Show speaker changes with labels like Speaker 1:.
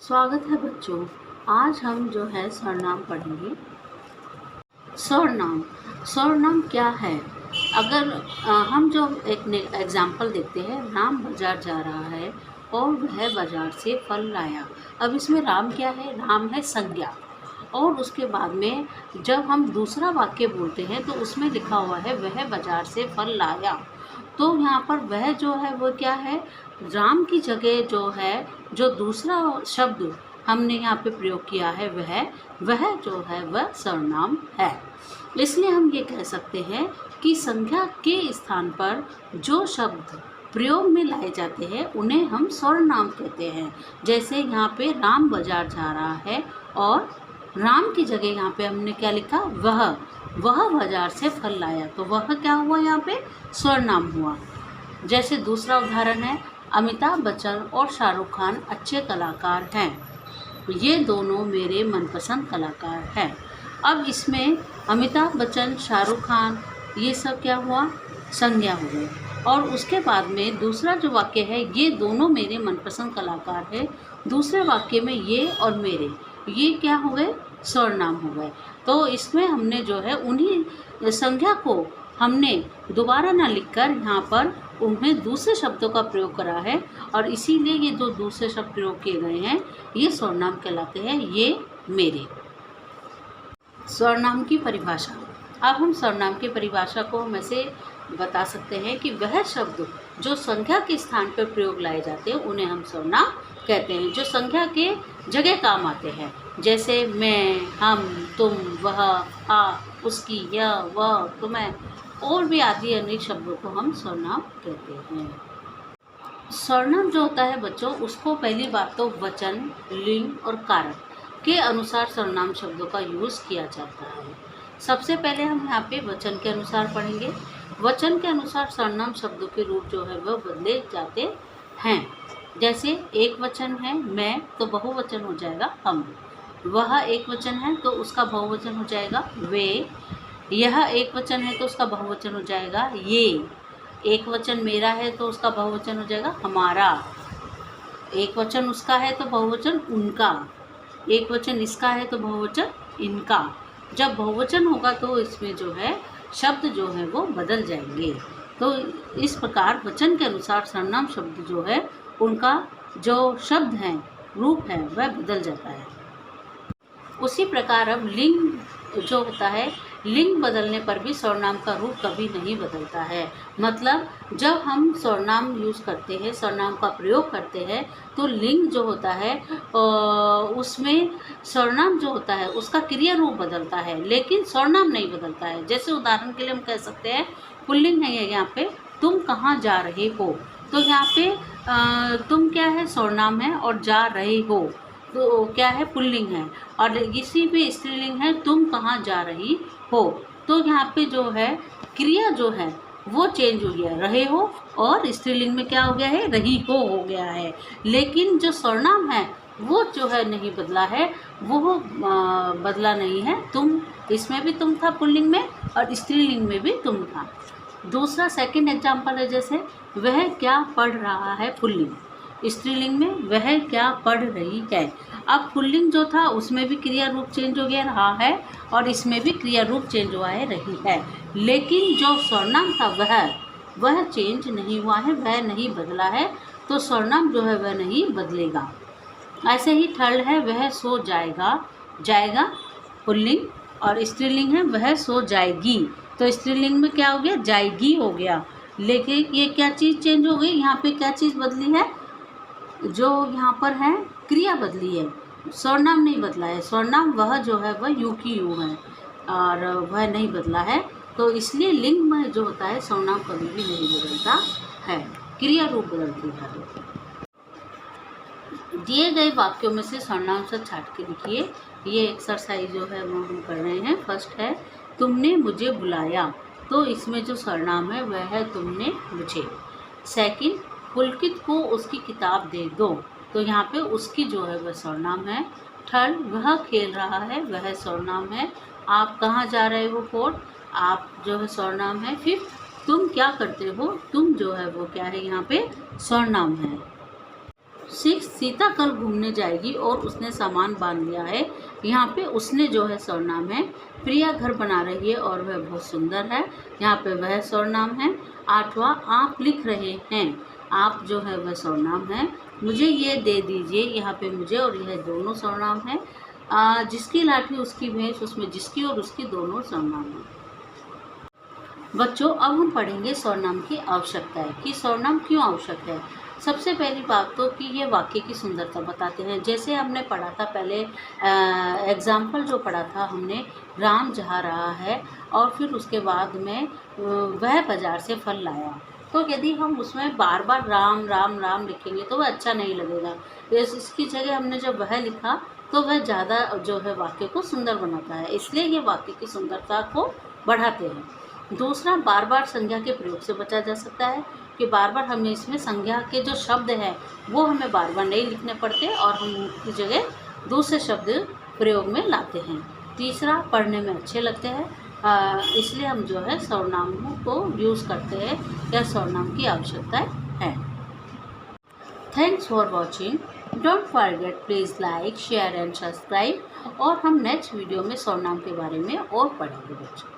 Speaker 1: स्वागत है बच्चों। आज हम जो है सर्वनाम पढ़ेंगे। सर्वनाम सर्वनाम क्या है? अगर हम जो एक एग्जाम्पल देखते हैं, राम बाजार जा रहा है और वह बाजार से फल लाया। अब इसमें राम क्या है? राम है संज्ञा। और उसके बाद में जब हम दूसरा वाक्य बोलते हैं तो उसमें लिखा हुआ है वह बाजार से फल लाया। तो यहाँ पर वह जो है वो क्या है? राम की जगह जो है जो दूसरा शब्द हमने यहाँ पे प्रयोग किया है वह जो है वह सर्वनाम है। इसलिए हम ये कह सकते हैं कि संज्ञा के स्थान पर जो शब्द प्रयोग में लाए जाते हैं उन्हें हम सर्वनाम कहते हैं। जैसे यहाँ पे राम बाजार जा रहा है और राम की जगह यहाँ पे हमने क्या लिखा? वह बाजार से फल लाया। तो वह क्या हुआ? यहाँ पे सर्वनाम हुआ। जैसे दूसरा उदाहरण है, अमिताभ बच्चन और शाहरुख खान अच्छे कलाकार हैं। ये दोनों मेरे मनपसंद कलाकार हैं। अब इसमें अमिताभ बच्चन, शाहरुख खान, ये सब क्या हुआ? संज्ञा हो गई। और उसके बाद में दूसरा जो वाक्य है, ये दोनों मेरे मनपसंद कलाकार हैं। दूसरे वाक्य में ये और मेरे, ये क्या हो गए? सर्वनाम हो गए। तो इसमें हमने जो है उन्हीं संज्ञा को हमने दोबारा ना लिखकर यहाँ पर उन्हें दूसरे शब्दों का प्रयोग करा है और इसीलिए ये जो दूसरे शब्द प्रयोग किए गए हैं ये सर्वनाम कहलाते हैं। ये मेरे। सर्वनाम की परिभाषा। अब हम सर्वनाम की परिभाषा को हम ऐसे बता सकते हैं कि वह शब्द जो संज्ञा के स्थान पर प्रयोग लाए जाते हैं उन्हें हम सर्वनाम कहते हैं, जो संज्ञा के जगह काम आते हैं। जैसे मैं, हम, तुम, वह, आ, उसकी, यह, वह, तुम्हें और भी आदि अनेक शब्दों को हम सर्वनाम कहते हैं। सर्वनाम जो होता है बच्चों, उसको पहली बात तो वचन, लिंग और कारक के अनुसार सर्वनाम शब्दों का यूज़ किया जाता है। सबसे पहले हम यहाँ पे वचन के अनुसार पढ़ेंगे। वचन के अनुसार सर्वनाम शब्दों के रूप जो है वह बदले जाते हैं। जैसे एक वचन है मैं, तो बहुवचन हो जाएगा हम। वह एक वचन है तो उसका बहुवचन हो जाएगा वे। यह एक वचन है तो उसका बहुवचन हो जाएगा ये। एक वचन मेरा है तो उसका बहुवचन हो जाएगा हमारा। एक वचन उसका है तो बहुवचन उनका। एक वचन इसका है तो बहुवचन इनका। जब बहुवचन होगा तो इसमें जो है शब्द जो है वो बदल जाएंगे। तो इस प्रकार वचन के अनुसार सर्वनाम शब्द जो है उनका जो शब्द है, रूप है, वह बदल जाता है। उसी प्रकार अब लिंग जो होता है, लिंग बदलने पर भी सर्वनाम का रूप कभी नहीं बदलता है। मतलब जब हम सर्वनाम यूज़ करते हैं, सर्वनाम का प्रयोग करते हैं, तो लिंग जो होता है उसमें सर्वनाम जो होता है उसका क्रिया रूप बदलता है, लेकिन सर्वनाम नहीं बदलता है। जैसे उदाहरण के लिए हम कह सकते हैं, पुल्लिंग है यहाँ पे, तुम कहाँ जा रहे हो। तो यहाँ पे तुम क्या है? सर्वनाम है और जा रहे हो तो क्या है? पुल्लिंग है। और इसी भी स्त्रीलिंग है, तुम कहाँ जा रही हो। तो यहाँ पे जो है क्रिया जो है वो चेंज हो गया, रहे हो, और स्त्रीलिंग में क्या हो गया है? रही हो गया है। लेकिन जो सर्वनाम है वो जो है नहीं बदला है, वो बदला नहीं है। तुम, इसमें भी तुम था पुल्लिंग में और स्त्रीलिंग में भी तुम था। दूसरा सेकंड एग्जाम्पल है, जैसे वह क्या पढ़ रहा है, पुल्लिंग। स्त्रीलिंग में वह क्या पढ़ रही है। अब पुल्लिंग जो था उसमें भी क्रिया रूप चेंज हो गया, रहा है, और इसमें भी क्रिया रूप चेंज हुआ है, रही है। लेकिन जो सर्वनाम था वह चेंज नहीं हुआ है, वह नहीं बदला है। तो सर्वनाम जो है वह नहीं बदलेगा। ऐसे ही थर्ड है, वह सो जाएगा। जाएगा पुल्लिंग और स्त्रीलिंग है वह सो जाएगी। तो स्त्रीलिंग में क्या हो गया? जाएगी हो गया। लेकिन ये क्या चीज़ चेंज हो गई? यहाँ पे क्या चीज़ बदली है? जो यहाँ पर है क्रिया बदली है, सर्वनाम नहीं बदला है। सर्वनाम वह जो है वह यूं की यूं है और वह नहीं बदला है। तो इसलिए लिंग में जो होता है सर्वनाम कभी भी नहीं बदलता है, क्रिया रूप बदलती है। दिए गए वाक्यों में से सर्वनाम से छाट के लिखिए। ये एक्सरसाइज जो है वो हम कर रहे हैं। फर्स्ट है, तुमने मुझे बुलाया। तो इसमें जो सर्वनाम है वह है तुमने मुझे। सेकंड, पुलकित को उसकी किताब दे दो। तो यहाँ पे उसकी जो है वह सर्वनाम है। थर्ड, वह खेल रहा है, वह सर्वनाम है। आप कहाँ जा रहे हो, फोर्थ, आप जो है सर्वनाम है। फिफ्थ, तुम क्या करते हो, तुम जो है वो क्या है यहाँ पे सर्वनाम है। सीता कल घूमने जाएगी और उसने सामान बांध लिया है। यहाँ पे उसने जो है सर्वनाम है। प्रिया घर बना रही है और वह बहुत सुंदर है, यहाँ पे वह सर्वनाम है। 8वां, आप लिख रहे हैं, आप जो है वह सर्वनाम है। मुझे ये दे दीजिए, यहाँ पे मुझे और यह दोनों सर्वनाम है। जिसकी लाठी उसकी भैंस, उसमें जिसकी और उसकी दोनों सर्वनाम है। बच्चों, अब हम पढ़ेंगे सर्वनाम की आवश्यकता है कि सर्वनाम क्यों आवश्यक है। सबसे पहली बात तो कि ये वाक्य की सुंदरता बताते हैं। जैसे हमने पढ़ा था पहले, एग्जाम्पल जो पढ़ा था हमने, राम जा रहा है और फिर उसके बाद में वह बाजार से फल लाया। तो यदि हम उसमें बार बार राम राम राम लिखेंगे तो वह अच्छा नहीं लगेगा। इसकी जगह हमने जब वह लिखा तो वह ज़्यादा जो है वाक्य को सुंदर बनाता है, इसलिए ये वाक्य की सुंदरता को बढ़ाते हैं। दूसरा, बार बार संज्ञा के प्रयोग से बचा जा सकता है कि बार बार हमें इसमें संज्ञा के जो शब्द हैं वो हमें बार बार नहीं लिखने पड़ते और हम उनकी जगह दूसरे शब्द प्रयोग में लाते हैं। तीसरा, पढ़ने में अच्छे लगते हैं, इसलिए हम जो है सर्वनामों को यूज़ करते हैं या सर्वनाम की आवश्यकता है। Thanks for watching. Don't forget, please like, share and subscribe. और हम नेक्स्ट वीडियो में सर्वनाम के बारे में और पढ़ेंगे बच्चों।